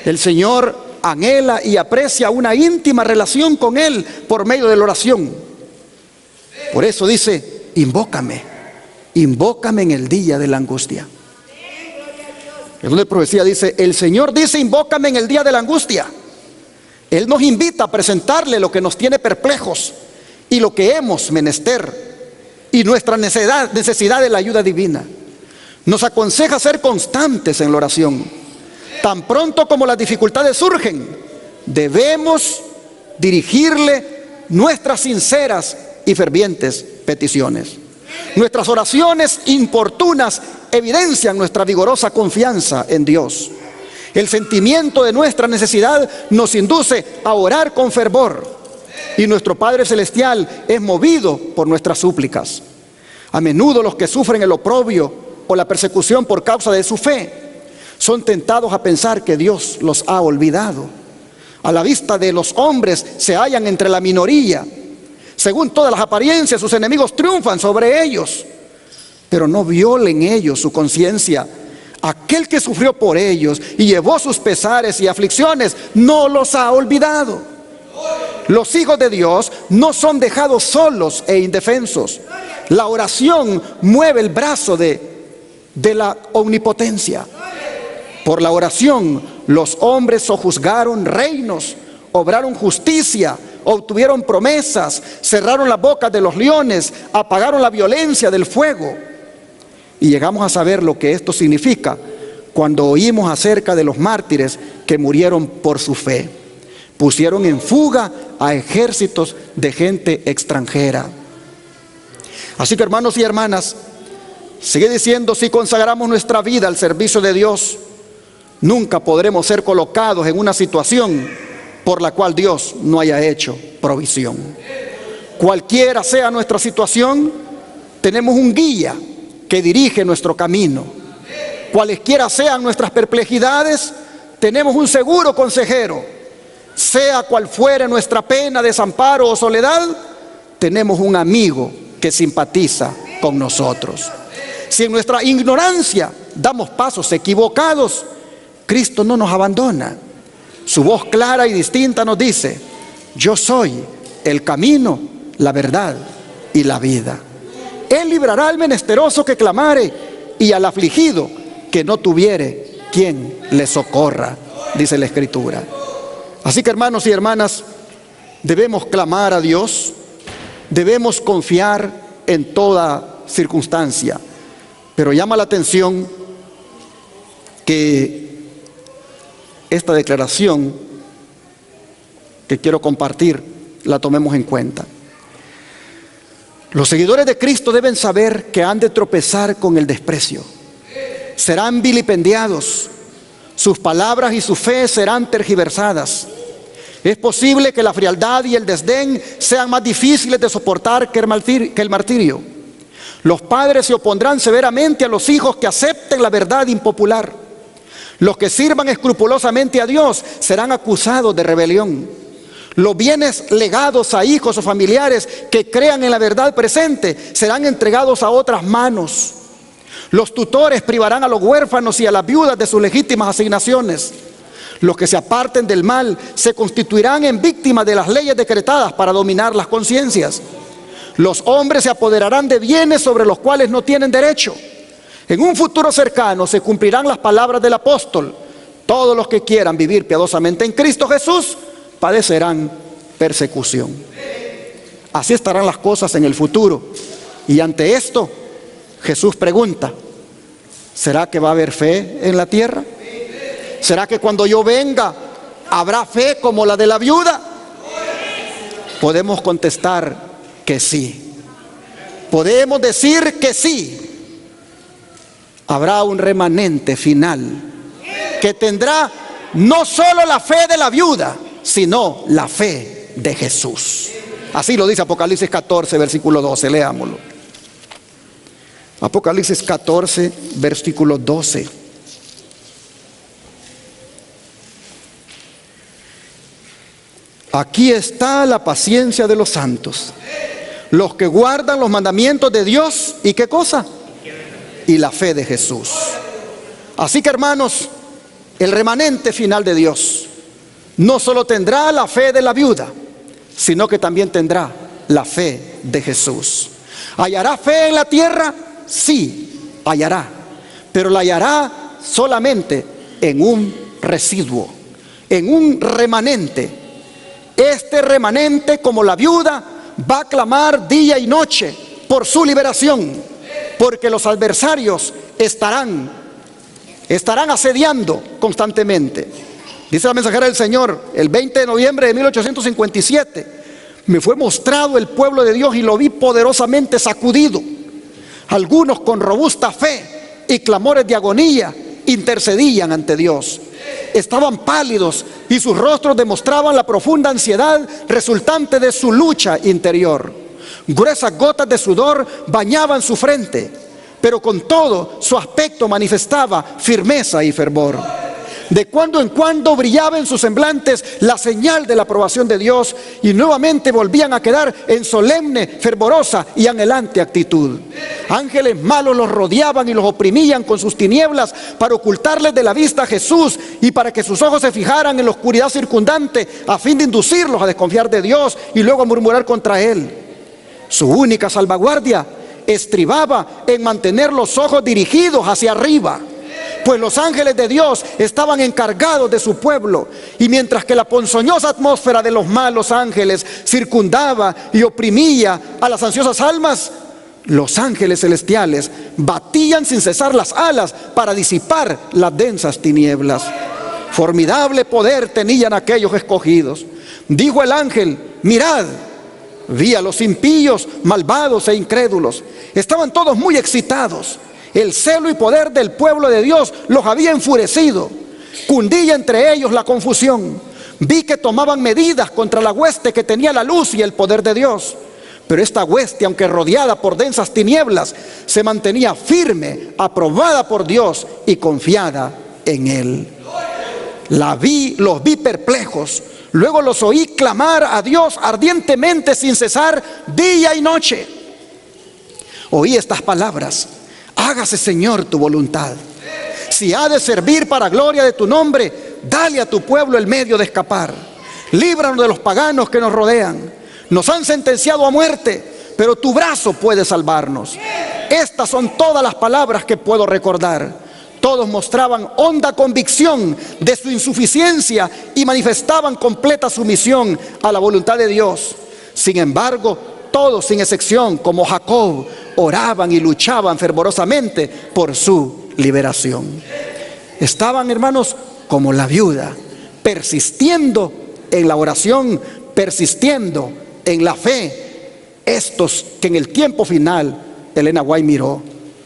El Señor anhela y aprecia una íntima relación con Él por medio de la oración. Por eso dice, invócame en el día de la angustia. En una profecía dice, el Señor dice, invócame en el día de la angustia. Él nos invita a presentarle lo que nos tiene perplejos y lo que hemos menester y nuestra necesidad de la ayuda divina. Nos aconseja ser constantes en la oración. Tan pronto como las dificultades surgen, debemos dirigirle nuestras sinceras y fervientes peticiones. Nuestras oraciones importunas evidencian nuestra vigorosa confianza en Dios. El sentimiento de nuestra necesidad nos induce a orar con fervor, y nuestro Padre Celestial es movido por nuestras súplicas. A menudo los que sufren el oprobio o la persecución por causa de su fe son tentados a pensar que Dios los ha olvidado. A la vista de los hombres se hallan entre la minoría. Según todas las apariencias, sus enemigos triunfan sobre ellos. Pero no violen ellos su conciencia. Aquel que sufrió por ellos y llevó sus pesares y aflicciones, no los ha olvidado. Los hijos de Dios no son dejados solos e indefensos. La oración mueve el brazo de la omnipotencia. Por la oración, los hombres sojuzgaron reinos, obraron justicia, obtuvieron promesas, cerraron las bocas de los leones, apagaron la violencia del fuego. Y llegamos a saber lo que esto significa cuando oímos acerca de los mártires que murieron por su fe. Pusieron en fuga a ejércitos de gente extranjera. Así que, hermanos y hermanas, sigue diciendo, si consagramos nuestra vida al servicio de Dios, nunca podremos ser colocados en una situación por la cual Dios no haya hecho provisión. Cualquiera sea nuestra situación, tenemos un guía que dirige nuestro camino. Cualesquiera sean nuestras perplejidades, tenemos un seguro consejero. Sea cual fuere nuestra pena, desamparo o soledad, tenemos un amigo que simpatiza con nosotros. Si en nuestra ignorancia damos pasos equivocados, Cristo no nos abandona. Su voz clara y distinta nos dice, yo soy el camino, la verdad y la vida. Él librará al menesteroso que clamare y al afligido que no tuviere quien le socorra, dice la Escritura. Así que, hermanos y hermanas, debemos clamar a Dios, debemos confiar en toda circunstancia. Pero llama la atención que esta declaración que quiero compartir la tomemos en cuenta. Los seguidores de Cristo deben saber que han de tropezar con el desprecio. Serán vilipendiados. Sus palabras y su fe serán tergiversadas. Es posible que la frialdad y el desdén sean más difíciles de soportar que el martirio. Los padres se opondrán severamente a los hijos que acepten la verdad impopular. Los que sirvan escrupulosamente a Dios serán acusados de rebelión. Los bienes legados a hijos o familiares que crean en la verdad presente serán entregados a otras manos. Los tutores privarán a los huérfanos y a las viudas de sus legítimas asignaciones. Los que se aparten del mal se constituirán en víctimas de las leyes decretadas para dominar las conciencias. Los hombres se apoderarán de bienes sobre los cuales no tienen derecho. En un futuro cercano se cumplirán las palabras del apóstol: todos los que quieran vivir piadosamente en Cristo Jesús padecerán persecución. Así estarán las cosas en el futuro. Y ante esto, Jesús pregunta: ¿será que va a haber fe en la tierra? ¿Será que cuando yo venga habrá fe como la de la viuda? Podemos contestar que sí. Podemos decir que sí. Habrá un remanente final que tendrá no solo la fe de la viuda, sino la fe de Jesús. Así lo dice Apocalipsis 14, versículo 12. Leámoslo. Apocalipsis 14, versículo 12. Aquí está la paciencia de los santos, los que guardan los mandamientos de Dios. ¿Y qué cosa? Y la fe de Jesús. Así que, hermanos, el remanente final de Dios no solo tendrá la fe de la viuda, sino que también tendrá la fe de Jesús. ¿Hallará fe en la tierra? Sí, hallará, pero la hallará solamente en un residuo, en un remanente. Este remanente, como la viuda, va a clamar día y noche por su liberación, porque los adversarios estarán asediando constantemente. Dice la mensajera del Señor, el 20 de noviembre de 1857, me fue mostrado el pueblo de Dios y lo vi poderosamente sacudido. Algunos con robusta fe y clamores de agonía intercedían ante Dios. Estaban pálidos y sus rostros demostraban la profunda ansiedad resultante de su lucha interior. Gruesas gotas de sudor bañaban su frente, pero con todo su aspecto manifestaba firmeza y fervor. De cuando en cuando brillaba en sus semblantes la señal de la aprobación de Dios y nuevamente volvían a quedar en solemne, fervorosa y anhelante actitud. Ángeles malos los rodeaban y los oprimían con sus tinieblas para ocultarles de la vista a Jesús y para que sus ojos se fijaran en la oscuridad circundante a fin de inducirlos a desconfiar de Dios y luego a murmurar contra Él. Su única salvaguardia estribaba en mantener los ojos dirigidos hacia arriba, pues los ángeles de Dios estaban encargados de su pueblo, y mientras que la ponzoñosa atmósfera de los malos ángeles circundaba y oprimía a las ansiosas almas, los ángeles celestiales batían sin cesar las alas para disipar las densas tinieblas. Formidable poder tenían aquellos escogidos. Dijo el ángel: mirad. Vi a los impíos, malvados e incrédulos. Estaban todos muy excitados. El celo y poder del pueblo de Dios los había enfurecido. Cundía entre ellos la confusión. Vi que tomaban medidas contra la hueste que tenía la luz y el poder de Dios. Pero esta hueste, aunque rodeada por densas tinieblas, se mantenía firme, aprobada por Dios y confiada en Él. Los vi perplejos. Luego los oí clamar a Dios ardientemente sin cesar día y noche. Oí estas palabras: hágase, Señor, tu voluntad. Si ha de servir para gloria de tu nombre, dale a tu pueblo el medio de escapar. Líbranos de los paganos que nos rodean. Nos han sentenciado a muerte, pero tu brazo puede salvarnos. Estas son todas las palabras que puedo recordar. Todos mostraban honda convicción de su insuficiencia y manifestaban completa sumisión a la voluntad de Dios. Sin embargo, todos sin excepción, como Jacob, oraban y luchaban fervorosamente por su liberación. Estaban, hermanos, como la viuda, persistiendo en la oración, persistiendo en la fe, estos que en el tiempo final Elena White miró.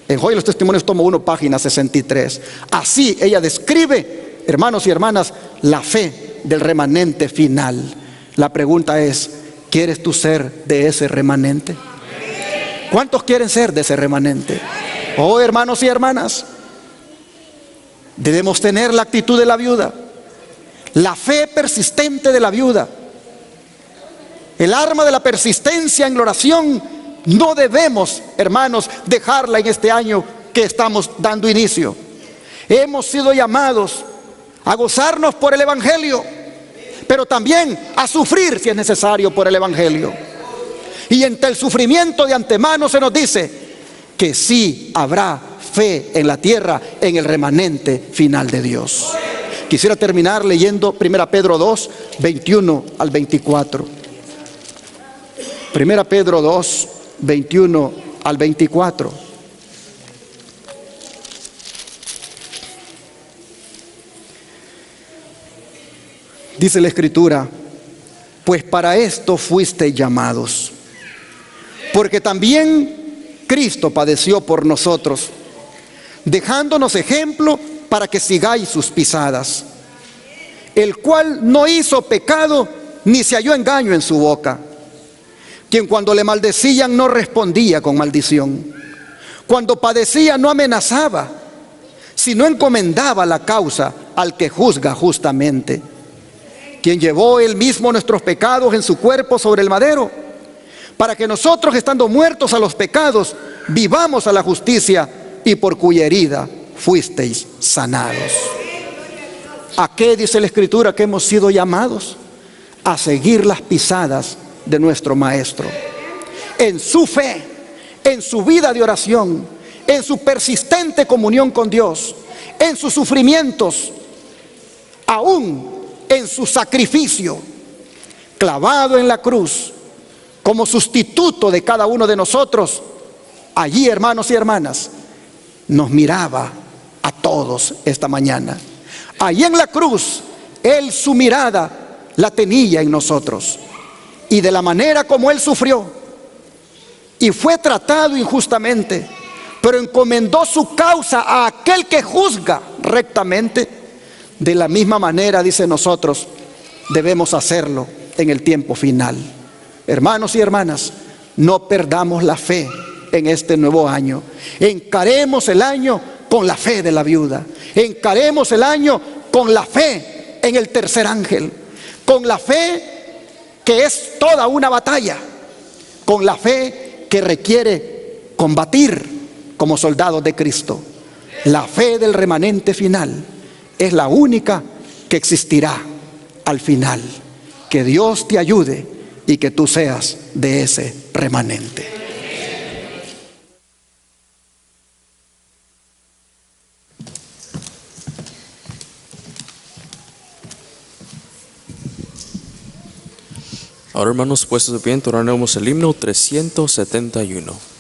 En Joya de los Testimonios, tomo 1, página 63. Así ella describe, hermanos y hermanas, la fe del remanente final. La pregunta es, ¿quieres tú ser de ese remanente? ¿Cuántos quieren ser de ese remanente? Oh, hermanos y hermanas, debemos tener la actitud de la viuda, la fe persistente de la viuda, el arma de la persistencia en la oración. No debemos, hermanos, dejarla en este año que estamos dando inicio. Hemos sido llamados a gozarnos por el Evangelio, pero también a sufrir si es necesario por el Evangelio. Y entre el sufrimiento de antemano se nos dice que sí habrá fe en la tierra, en el remanente final de Dios. Quisiera terminar leyendo 1 Pedro 2, 21 al 24. 1 Pedro 2, 21 al 24. Dice la Escritura: pues para esto fuisteis llamados, porque también Cristo padeció por nosotros, dejándonos ejemplo para que sigáis sus pisadas, el cual no hizo pecado, ni se halló engaño en su boca, quien cuando le maldecían no respondía con maldición, cuando padecía no amenazaba, sino encomendaba la causa al que juzga justamente, quien llevó él mismo nuestros pecados en su cuerpo sobre el madero, para que nosotros, estando muertos a los pecados, vivamos a la justicia, y por cuya herida fuisteis sanados. ¿A qué dice la Escritura que hemos sido llamados? A seguir las pisadas de nuestro Maestro, en su fe, en su vida de oración, en su persistente comunión con Dios, en sus sufrimientos, aún en su sacrificio, clavado en la cruz, como sustituto de cada uno de nosotros. Allí, hermanos y hermanas, nos miraba a todos esta mañana. Allí en la cruz, Él su mirada la tenía en nosotros. Y de la manera como Él sufrió y fue tratado injustamente, pero encomendó su causa a aquel que juzga rectamente, de la misma manera, dice, nosotros debemos hacerlo en el tiempo final. Hermanos y hermanas, no perdamos la fe en este nuevo año. Encaremos el año con la fe de la viuda. Encaremos el año con la fe en el tercer ángel, con la fe que es toda una batalla, con la fe que requiere combatir como soldados de Cristo. La fe del remanente final es la única que existirá al final. Que Dios te ayude y que tú seas de ese remanente. Ahora, hermanos, puestos de pie, entonaremos el himno 371.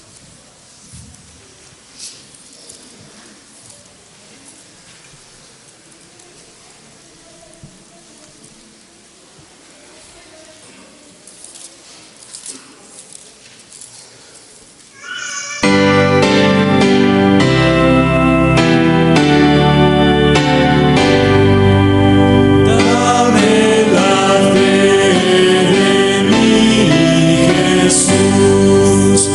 Jesús,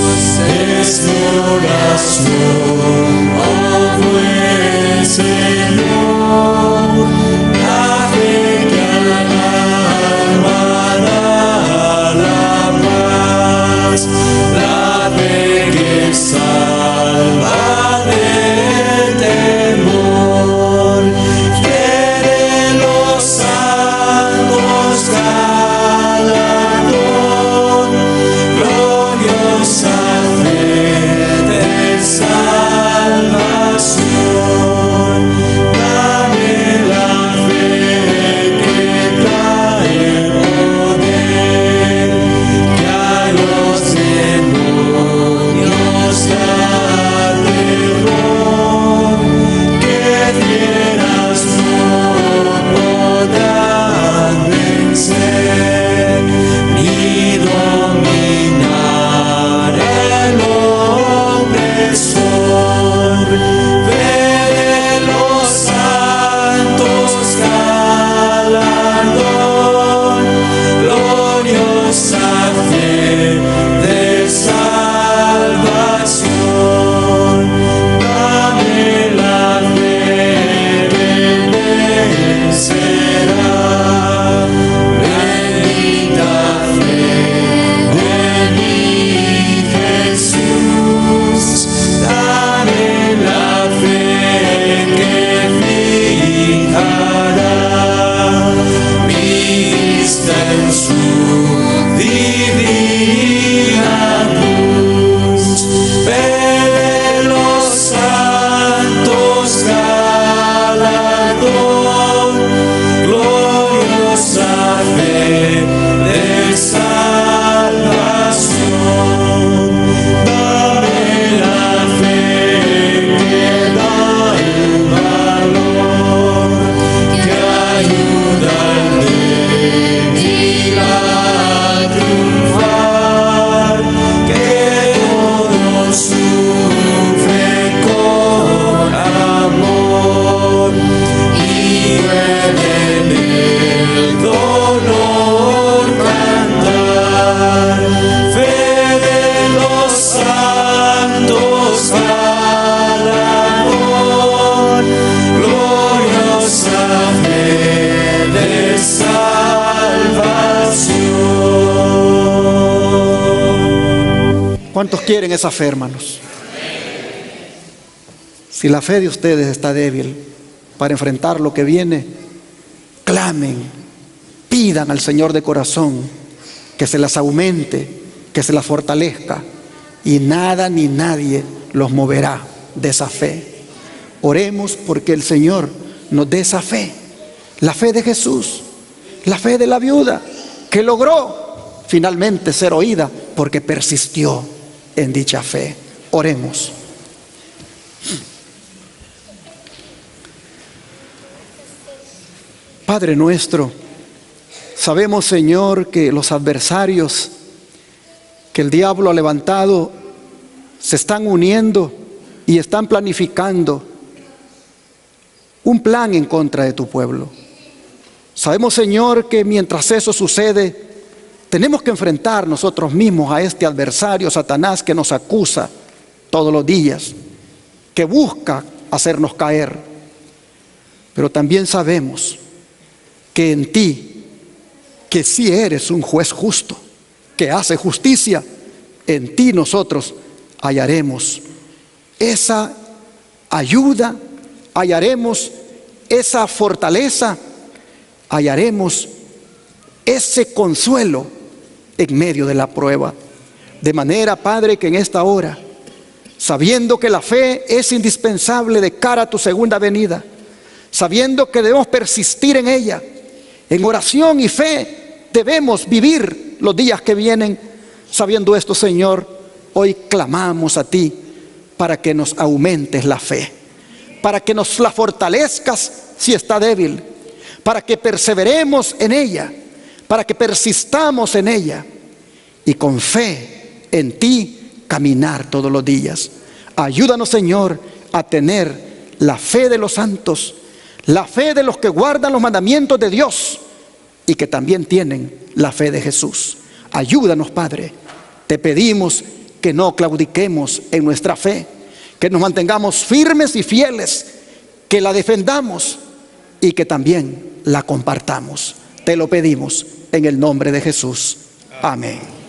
¿Cuántos quieren esa fe, hermanos? Si la fe de ustedes está débil para enfrentar lo que viene, clamen, pidan al Señor de corazón que se las aumente, que se las fortalezca, y nada ni nadie los moverá de esa fe. Oremos porque el Señor nos dé esa fe, la fe de Jesús, la fe de la viuda que logró finalmente ser oída porque persistió en dicha fe. Oremos. Padre nuestro, sabemos, Señor, que los adversarios que el diablo ha levantado se están uniendo y están planificando un plan en contra de tu pueblo. Sabemos, Señor, que mientras eso sucede, tenemos que enfrentar nosotros mismos a este adversario, Satanás, que nos acusa todos los días, que busca hacernos caer. Pero también sabemos que en ti, que sí eres un juez justo, que hace justicia, en ti nosotros hallaremos esa ayuda, hallaremos esa fortaleza, hallaremos ese consuelo en medio de la prueba. De manera, Padre, que en esta hora, sabiendo que la fe es indispensable de cara a tu segunda venida, sabiendo que debemos persistir en ella, en oración y fe debemos vivir los días que vienen. Sabiendo esto, Señor, hoy clamamos a ti para que nos aumentes la fe, para que nos la fortalezcas si está débil, para que perseveremos en ella, para que persistamos en ella y con fe en ti caminar todos los días. Ayúdanos, Señor, a tener la fe de los santos, la fe de los que guardan los mandamientos de Dios y que también tienen la fe de Jesús. Ayúdanos, Padre. Te pedimos que no claudiquemos en nuestra fe, que nos mantengamos firmes y fieles, que la defendamos y que también la compartamos. Te lo pedimos en el nombre de Jesús. Amén.